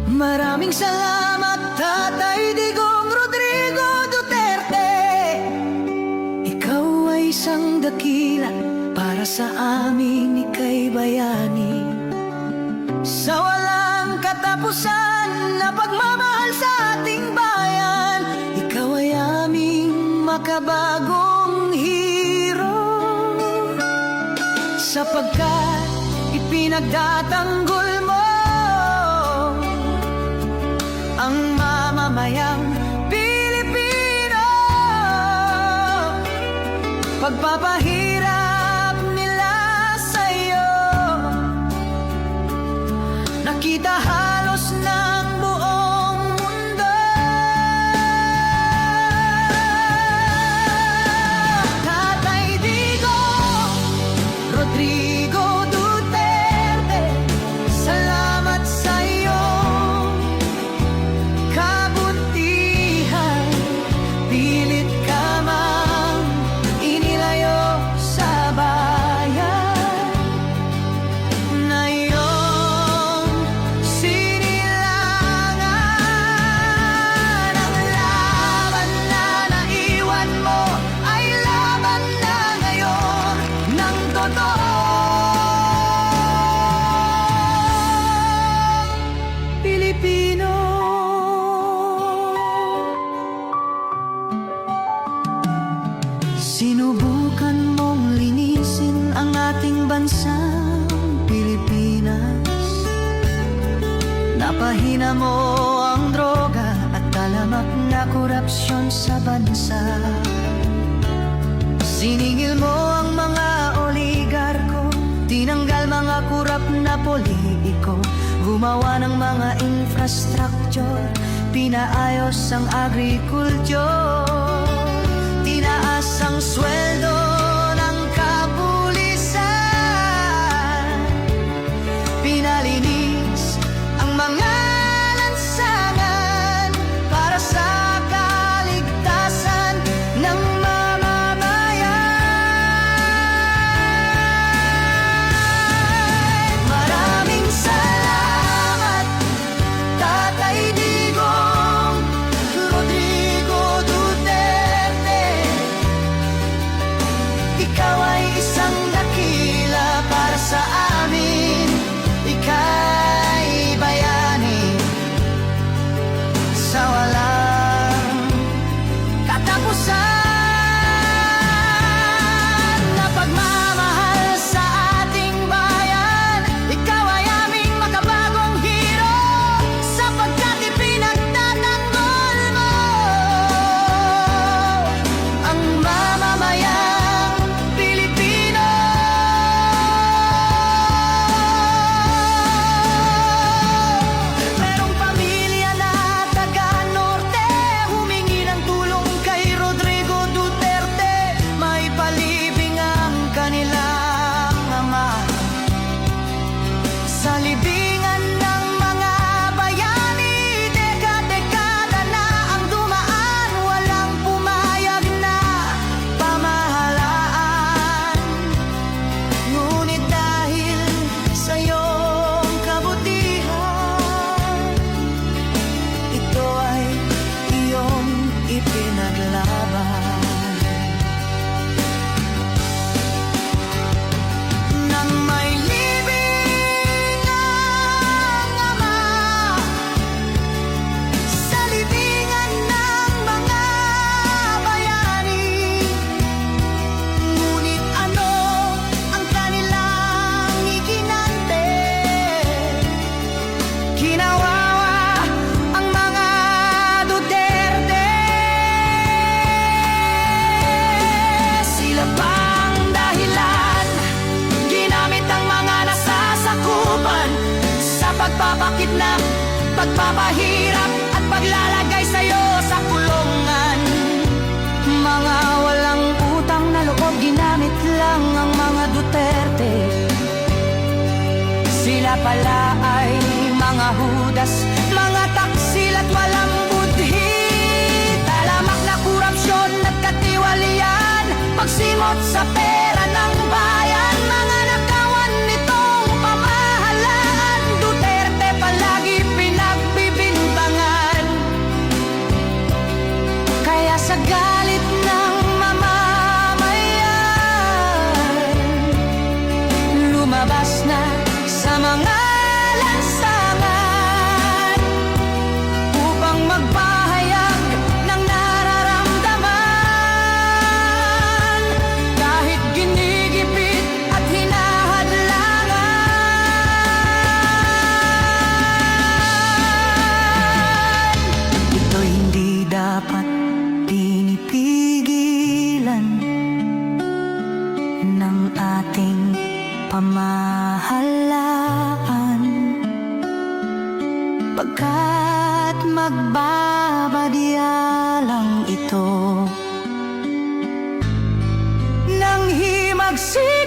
Maraming salamat, Tatay Digong Rodrigo Duterte. Ikaw ay isang dakila para sa aming ika'y bayani. Sa walang katapusan na pagmamahal sa ating bayan, ikaw ay aming makabagong hero. Sapagkat ipinagtatanggol mo ang mamamayang Pilipino. Pagpapahirap nila sa'yo, nakita halos ng buong mundo. Tatay Digong Rodrigo Duterte, salamat sa iyong kabutihan. Pilit ka mang inilayo sa bayan na iyong sinilangan. Ang laban na naiwan mo ay laban na ngayon ng totoo. Pilipino. Sinubukan mong linisin ang ating bansang Pilipinas. Napahina mo ang droga at talamak na korupsyon sa bansa. Siningil mo ang mga oligarko, tinanggal mga kurap na politiko, gumawa ng mga infrastructure, pinaayos ang agrikulture, tinaas ang sweldo ng kapulisan, pinalinis ang mga lansangan para sa kaligtasan ng mamamayan. Maraming salamat, Tatay Digong Rodrigo Duterte. Ikaw ay isang dakila para sa amin, ika'y bayani. Sa walang katapusan na pagmamahal sa ating bayan, ikaw ay aming makabagong hero. Sapagkat ipinagtatanggol mo ang mamamayang Pilipino. Merong pamilya na taga-norte, humingi ng tulong kay Rodrigo Duterte. May palibing ang kanilang ama sa libingan ng mga bayani. Dekada-dekada na ang dumaan, walang pumayag na pamahalaan. Ngunit dahil sa iyong kabutihan, ito ay iyong ipinaglaban. Nang may libing ang ama sa libingan ng mga bayani, ngunit ano ang kanilang iginante? Kinawawa ang mga Duterte. Sila pa ang dahilan, ginamit ang mga nasasakupan sa pagpapakidnap, pagpapahirap at paglalagay sa'yo sa kulungan. Mga walang utang na loob, ginamit lang ang mga Duterte. Sila pala ay mga hudas, mga taksil at walang budhi, talamak na korupsyon at katiwalian, pagsimot sa pera ng bayan. Mga nakawan nitong pamahalaan, Duterte palagi pinagbibilan. Pagkat magbabadya lang ito nang himagsik